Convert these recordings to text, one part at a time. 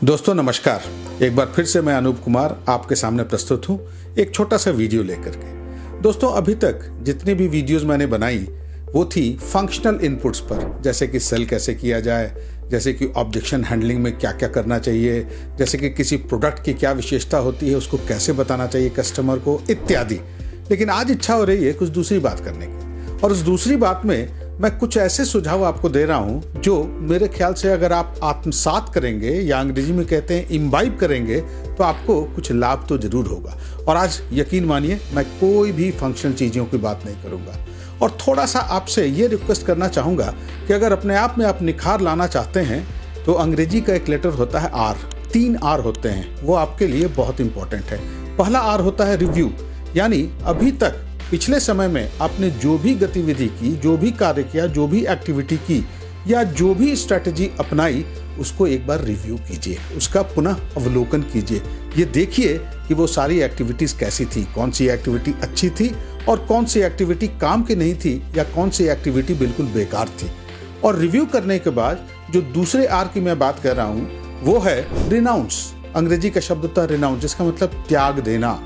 दोस्तों नमस्कार। एक बार फिर से मैं अनूप कुमार आपके सामने प्रस्तुत हूँ एक छोटा सा वीडियो लेकर के। दोस्तों अभी तक जितनी भी वीडियोस मैंने बनाई वो थी फंक्शनल इनपुट्स पर, जैसे कि सेल कैसे किया जाए, जैसे कि ऑब्जेक्शन हैंडलिंग में क्या क्या करना चाहिए, जैसे कि किसी प्रोडक्ट की क्या विशेषता होती है उसको कैसे बताना चाहिए कस्टमर को, इत्यादि। लेकिन आज इच्छा हो रही है कुछ दूसरी बात करने की, और उस दूसरी बात में मैं कुछ ऐसे सुझाव आपको दे रहा हूं जो मेरे ख्याल से अगर आप आत्मसात करेंगे या अंग्रेजी में कहते हैं इम्बाइब करेंगे तो आपको कुछ लाभ तो जरूर होगा। और आज यकीन मानिए मैं कोई भी फंक्शनल चीज़ों की बात नहीं करूंगा, और थोड़ा सा आपसे ये रिक्वेस्ट करना चाहूँगा कि अगर अपने आप में आप निखार लाना चाहते हैं तो अंग्रेजी का एक लेटर होता है आर, 3 आर होते हैं, वो आपके लिए बहुत इंपॉर्टेंट है। पहला आर होता है रिव्यू, यानी अभी तक पिछले समय में आपने जो भी गतिविधि की, जो भी कार्य किया, जो भी एक्टिविटी की या जो भी स्ट्रैटेजी अपनाई उसको एक बार रिव्यू कीजिए, उसका पुनः अवलोकन कीजिए। ये देखिए कि वो सारी एक्टिविटीज कैसी थी, कौन सी एक्टिविटी अच्छी थी और कौन सी एक्टिविटी काम की नहीं थी या कौन सी एक्टिविटी बिल्कुल बेकार थी। और रिव्यू करने के बाद जो दूसरे आर की मैं बात कर रहा हूँ वो है रिनाउंस। अंग्रेजी का शब्द होता है रिनाउंस, जिसका मतलब त्याग देना।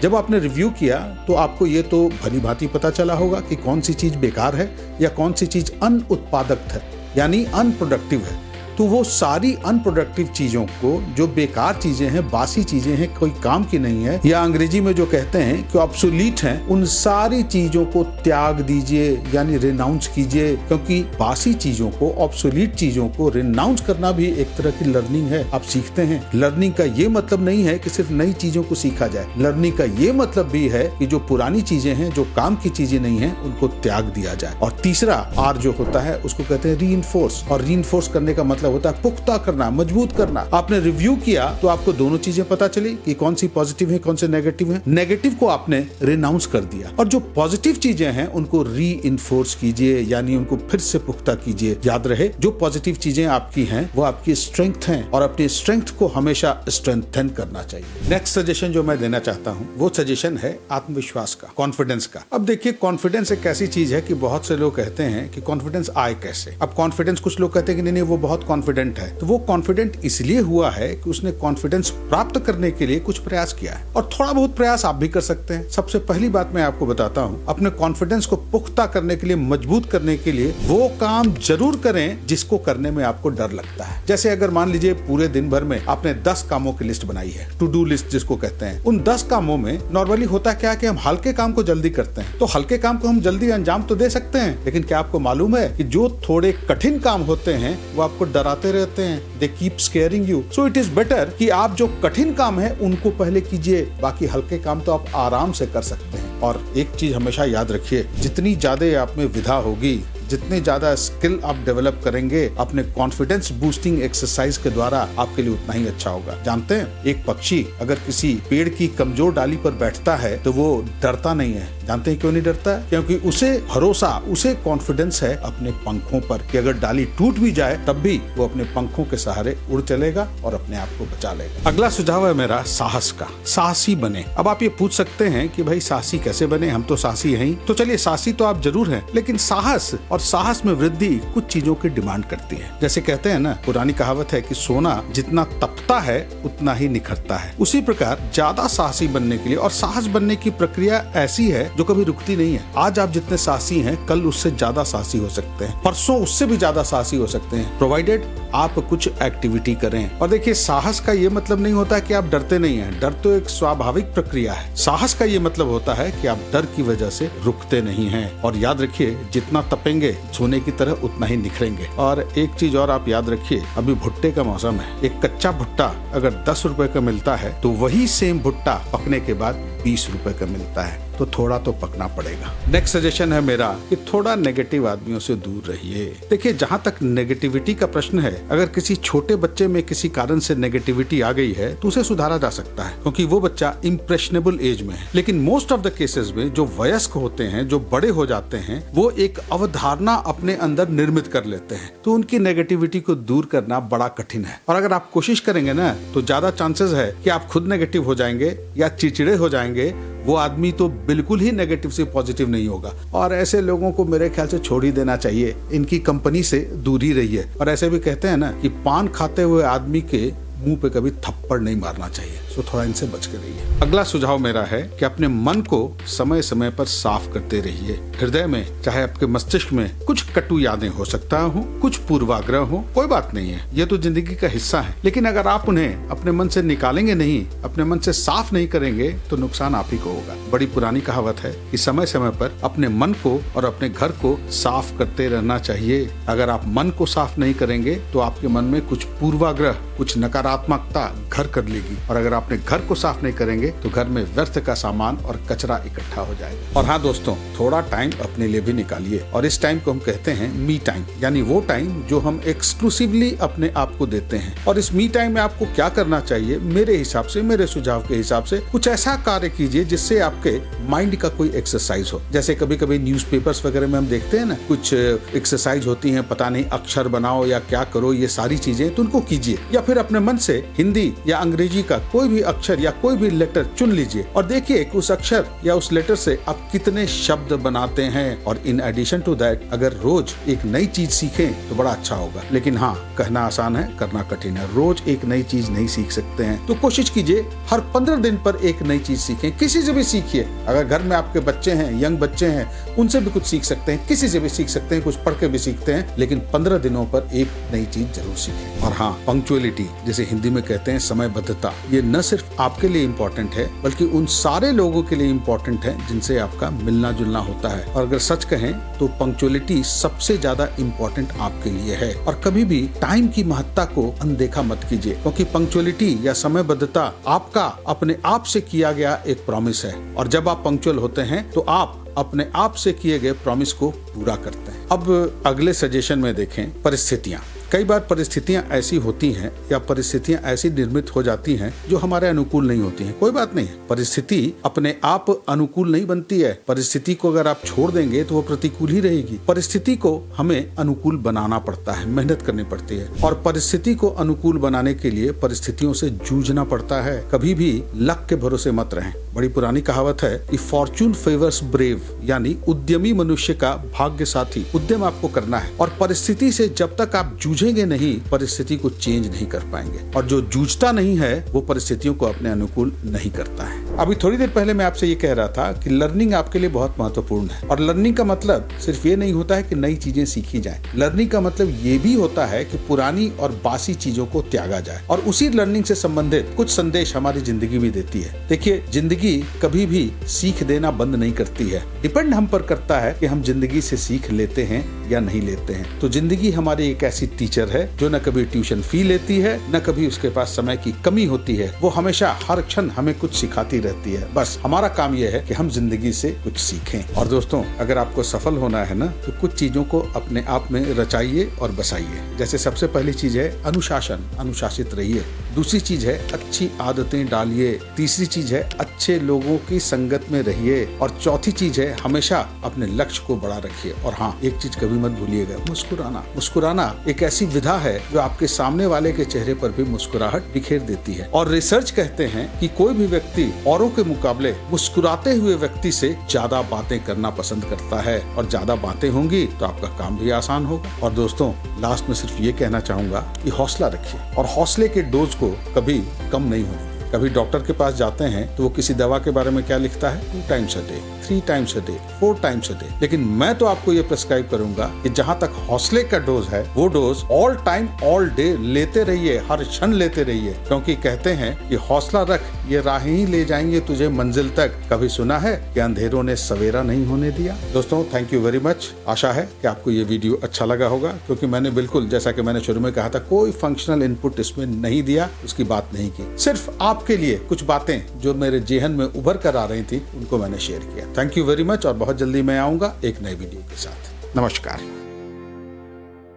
जब आपने रिव्यू किया तो आपको ये तो भली भांति पता चला होगा कि कौन सी चीज बेकार है या कौन सी चीज अनउत्पादक है, यानी अनप्रोडक्टिव है। तो वो सारी अनप्रोडक्टिव चीजों को, जो बेकार चीजें हैं, बासी चीजें हैं, कोई काम की नहीं है, या अंग्रेजी में जो कहते हैं कि ऑब्सोलीट हैं, उन सारी चीजों को त्याग दीजिए, यानी रिनाउंस कीजिए। क्योंकि बासी चीजों को, ऑब्सोलीट चीजों को रिनाउंस करना भी एक तरह की लर्निंग है। आप सीखते हैं। लर्निंग का ये मतलब नहीं है कि सिर्फ नई चीजों को सीखा जाए, लर्निंग का ये मतलब भी है कि जो पुरानी चीजें हैं, जो काम की चीजें नहीं है, उनको त्याग दिया जाए। और तीसरा आर जो होता है उसको कहते हैं रीइंफोर्स, और रीइंफोर्स करने का मतलब होता है पुख्ता करना, मजबूत करना। आपने रिव्यू किया तो आपको दोनों चीजें पता चली कि कौन सी पॉजिटिव है, कौन से नेगेटिव है। नेगेटिव को आपने रिनाउंस कर दिया, और जो पॉजिटिव चीजें हैं उनको रीइंफोर्स कीजिए, यानी उनको फिर से पुख्ता कीजिए। याद रहे जो पॉजिटिव चीजें आपकी हैं वो आपकी स्ट्रेंथ हैं, और अपनी स्ट्रेंथ को हमेशा स्ट्रेंथन करना चाहिए। नेक्स्ट सजेशन जो मैं देना चाहता हूँ वो सजेशन है आत्मविश्वास का, कॉन्फिडेंस का। अब देखिए, कॉन्फिडेंस एक ऐसी चीज है कि बहुत से लोग कहते हैं कि कॉन्फिडेंस आए कैसे। अब कॉन्फिडेंस, कुछ लोग कहते हैं कि नहीं वो बहुत कॉन्फिडेंट है, तो वो कॉन्फिडेंट इसलिए हुआ है कि उसने कॉन्फिडेंस प्राप्त करने के लिए कुछ प्रयास किया है, और थोड़ा बहुत प्रयास आप भी कर सकते हैं। सबसे पहली बात मैं आपको बताता हूँ, अपने कॉन्फिडेंस को पुख्ता करने के लिए, मजबूत करने के लिए वो काम जरूर करें जिसको करने में आपको डर लगता है। जैसे अगर मान लीजिए पूरे दिन भर में आपने 10 कामों की लिस्ट बनाई है, टू डू लिस्ट जिसको कहते हैं। उन 10 कामों में नॉर्मली होता क्या है कि हम हल्के काम को जल्दी करते हैं, तो हल्के काम को हम जल्दी अंजाम तो दे सकते हैं, लेकिन क्या आपको मालूम है कि जो थोड़े कठिन काम होते हैं वो आपको डराते रहते हैं, they keep scaring you. So it is better कि आप जो कठिन काम है उनको पहले कीजिए, बाकी हल्के काम तो आप आराम से कर सकते हैं। और एक चीज हमेशा याद रखिए, जितनी ज्यादा आप में विधा होगी, जितने ज्यादा स्किल आप डेवलप करेंगे अपने कॉन्फिडेंस बूस्टिंग एक्सरसाइज के द्वारा, आपके लिए उतना ही अच्छा होगा। जानते हैं, एक पक्षी अगर किसी पेड़ की कमजोर डाली पर बैठता है तो वो डरता नहीं है। जानते हैं क्यों नहीं डरता है? क्योंकि उसे भरोसा, उसे कॉन्फिडेंस है अपने पंखों पर कि अगर डाली टूट भी जाए तब भी वो अपने पंखों के सहारे उड़ चलेगा और अपने आप को बचा लेगा। अगला सुझाव है मेरा साहस का। साहसी बने। अब आप ये पूछ सकते हैं कि भाई साहसी कैसे बने, हम तो साहसी हैं ही। तो चलिए, साहसी तो आप जरूर हैं, लेकिन साहस और साहस में वृद्धि कुछ चीजों की डिमांड करती है। जैसे कहते हैं ना, पुरानी कहावत है कि सोना जितना तपता है उतना ही निखरता है। उसी प्रकार ज्यादा साहसी बनने के लिए, और साहस बनने की प्रक्रिया ऐसी है जो कभी रुकती नहीं है। आज आप जितने साहसी हैं कल उससे ज्यादा साहसी हो सकते हैं, परसों उससे भी ज्यादा साहसी हो सकते हैं, प्रोवाइडेड आप कुछ एक्टिविटी करें। और देखिए, साहस का ये मतलब नहीं होता कि आप डरते नहीं हैं। डर तो एक स्वाभाविक प्रक्रिया है। साहस का ये मतलब होता है कि आप डर की वजह से रुकते नहीं हैं। और याद रखिए, जितना तपेंगे सोने की तरह उतना ही निखरेंगे। और एक चीज और आप याद रखिए, अभी भुट्टे का मौसम है। एक कच्चा भुट्टा अगर 10 रुपए का मिलता है तो वही सेम भुट्टा पकने के बाद 20 रुपए का मिलता है, तो थोड़ा तो पकना पड़ेगा। नेक्स्ट सजेशन है मेरा कि थोड़ा नेगेटिव आदमियों से दूर रहिए। देखिए, जहां तक नेगेटिविटी का प्रश्न है, अगर किसी छोटे बच्चे में किसी कारण से नेगेटिविटी आ गई है तो उसे सुधारा जा सकता है, क्योंकि वो बच्चा इम्प्रेशनेबल एज में है। लेकिन मोस्ट ऑफ द केसेस में जो वयस्क होते हैं, जो बड़े हो जाते हैं, वो एक अवधारणा अपने अंदर निर्मित कर लेते हैं, तो उनकी नेगेटिविटी को दूर करना बड़ा कठिन है। और अगर आप कोशिश करेंगे ना तो ज्यादा चांसेस है कि आप खुद नेगेटिव हो जाएंगे या चिड़चिड़े हो जाएंगे, वो आदमी तो बिल्कुल ही नेगेटिव से पॉजिटिव नहीं होगा। और ऐसे लोगों को मेरे ख्याल से छोड़ ही देना चाहिए, इनकी कंपनी से दूर ही रहिए। और ऐसे भी कहते हैं ना कि पान खाते हुए आदमी के मुंह पे कभी थप्पड़ नहीं मारना चाहिए, सो थोड़ा इनसे बच के रहिए। अगला सुझाव मेरा है कि अपने मन को समय समय पर साफ करते रहिए। हृदय में चाहे आपके मस्तिष्क में कुछ कटु यादें हो सकता हो, कुछ पूर्वाग्रह हो, कोई बात नहीं है, ये तो जिंदगी का हिस्सा है। लेकिन अगर आप उन्हें अपने मन से निकालेंगे नहीं, अपने मन से साफ नहीं करेंगे तो नुकसान आप ही को होगा। बड़ी पुरानी कहावत है कि समय समय पर अपने मन को और अपने घर को साफ करते रहना चाहिए। अगर आप मन को साफ नहीं करेंगे तो आपके मन में कुछ पूर्वाग्रह, कुछ नकारात्मकता घर कर लेगी, और अगर आपने घर को साफ नहीं करेंगे तो घर में व्यर्थ का सामान और कचरा इकट्ठा हो जाएगा। और हाँ दोस्तों, थोड़ा टाइम अपने लिए भी निकालिए, और इस टाइम को हम कहते हैं मी टाइम, यानी वो टाइम जो हम एक्सक्लूसिवली अपने आप को देते हैं। और इस मी टाइम में आपको क्या करना चाहिए, मेरे हिसाब से, मेरे सुझाव के हिसाब से कुछ ऐसा कार्य कीजिए जिससे आपके माइंड का कोई एक्सरसाइज हो। जैसे कभी कभी न्यूज़पेपर्स वगैरह में हम देखते हैं ना, कुछ एक्सरसाइज होती है, पता नहीं अक्षर बनाओ या क्या करो, ये सारी चीजें, तो उनको कीजिए। या फिर अपने मन से हिंदी या अंग्रेजी का कोई भी अक्षर या कोई भी लेटर चुन लीजिए और देखिए कि उस अक्षर या उस लेटर से आप कितने शब्द बनाते हैं। और इन एडिशन टू दैट, अगर रोज एक नई चीज सीखें तो बड़ा अच्छा होगा। लेकिन हाँ, कहना आसान है, करना कठिन है। रोज एक नई चीज नहीं सीख सकते हैं, तो कोशिश कीजिए हर 15 दिन पर एक नई चीज सीखें। किसी से भी सीखिए। अगर घर में आपके बच्चे हैं, यंग बच्चे हैं, उनसे भी कुछ सीख सकते हैं, किसी से भी सीख सकते हैं, कुछ पढ़ के भी सीखते हैं, लेकिन 15 दिनों पर एक नई चीज जरूर सीखें। और हाँ, पंक्चुअलिटी, जिसे हिंदी में कहते हैं समयबद्धता, ये न सिर्फ आपके लिए इम्पोर्टेंट है बल्कि उन सारे लोगों के लिए इम्पोर्टेंट है जिनसे आपका मिलना जुलना होता है। और अगर सच कहें तो पंक्चुअलिटी सबसे ज्यादा इम्पोर्टेंट आपके लिए है। और कभी भी टाइम की महत्ता को अनदेखा मत कीजिए, क्योंकि पंक्चुअलिटी या समयबद्धता आपका अपने आप से किया गया एक प्रॉमिस है। और जब आप पंक्चुअल होते हैं तो आप अपने आप से किए गए प्रॉमिस को पूरा करते हैं। अब अगले सजेशन में देखें परिस्थितियां। कई बार परिस्थितियां ऐसी होती हैं या परिस्थितियां ऐसी निर्मित हो जाती हैं जो हमारे अनुकूल नहीं होती हैं। कोई बात नहीं है, परिस्थिति अपने आप अनुकूल नहीं बनती है। परिस्थिति को अगर आप छोड़ देंगे तो वो प्रतिकूल ही रहेगी। परिस्थिति को हमें अनुकूल बनाना पड़ता है, मेहनत करनी पड़ती है। और परिस्थिति को अनुकूल बनाने के लिए परिस्थितियों से जूझना पड़ता है। कभी भी लक के भरोसे मत रहें। बड़ी पुरानी कहावत है कि फॉर्चून फेवर्स ब्रेव, यानी उद्यमी मनुष्य का भाग्य साथी। उद्यम आपको करना है, और परिस्थिति से जब तक आप जूझेंगे नहीं, परिस्थिति को चेंज नहीं कर पाएंगे। और जो जूझता नहीं है वो परिस्थितियों को अपने अनुकूल नहीं करता है। अभी थोड़ी देर पहले मैं आपसे ये कह रहा था कि लर्निंग आपके लिए बहुत महत्वपूर्ण है। और लर्निंग का मतलब सिर्फ ये नहीं होता है कि नई चीजें सीखी जाए। लर्निंग का मतलब ये भी होता है कि पुरानी और बासी चीजों को त्यागा जाए। और उसी लर्निंग से संबंधित कुछ संदेश हमारी जिंदगी भी देती है। देखिए, जिंदगी कभी भी सीख देना बंद नहीं करती है। डिपेंड हम पर करता है कि हम जिंदगी से सीख लेते हैं या नहीं लेते हैं। तो जिंदगी हमारी एक ऐसी टीचर है जो न कभी ट्यूशन फी लेती है, न कभी उसके पास समय की कमी होती है। वो हमेशा हर क्षण हमें कुछ सिखाती रहती है। बस हमारा काम यह है कि हम जिंदगी से कुछ सीखें। और दोस्तों, अगर आपको सफल होना है ना, तो कुछ चीजों को अपने आप में रचाइए और बसाइए। जैसे सबसे पहली चीज है अनुशासन, अनुशासित रहिए। दूसरी चीज है अच्छी आदतें डालिए। तीसरी चीज है अच्छे लोगों की संगत में रहिए। और चौथी चीज है हमेशा अपने लक्ष्य को बड़ा रखिए। और हाँ, एक चीज कभी मत भूलिएगा, मुस्कुराना। मुस्कुराना एक ऐसी विधा है जो आपके सामने वाले के चेहरे पर भी मुस्कुराहट बिखेर देती है। और रिसर्च कहते हैं कि कोई भी व्यक्ति औरों के मुकाबले मुस्कुराते हुए व्यक्ति से ज्यादा बातें करना पसंद करता है। और ज्यादा बातें होंगी तो आपका काम भी आसान होगा। और दोस्तों, लास्ट में सिर्फ ये कहना चाहूंगा कि हौसला रखिए, और हौसले के डोज को कभी कम नहीं होने। कभी डॉक्टर के पास जाते हैं तो वो किसी दवा के बारे में क्या लिखता है, 2 times a day, 3 times a day, 4 times a day। लेकिन मैं तो आपको ये प्रिस्क्राइब करूंगा कि जहां तक हौसले का डोज है, वो dose all time all day लेते रहिए, हर क्षण लेते रहिए। क्योंकि कहते हैं कि हौसला रख, ये राहें ही ले जाएंगे तुझे मंजिल तक। कभी सुना है कि अंधेरों ने सवेरा नहीं होने दिया। दोस्तों, थैंक यू वेरी मच। आशा है कि आपको ये वीडियो अच्छा लगा होगा, क्योंकि मैंने बिल्कुल जैसा कि मैंने शुरू में कहा था, कोई फंक्शनल इनपुट इसमें नहीं दिया, उसकी बात नहीं की। सिर्फ आपके लिए कुछ बातें जो मेरे जेहन में उभर कर आ रही थी, उनको मैंने शेयर किया। Thank you very much. और बहुत जल्दी मैं आऊंगा एक नई वीडियो के साथ। नमस्कार।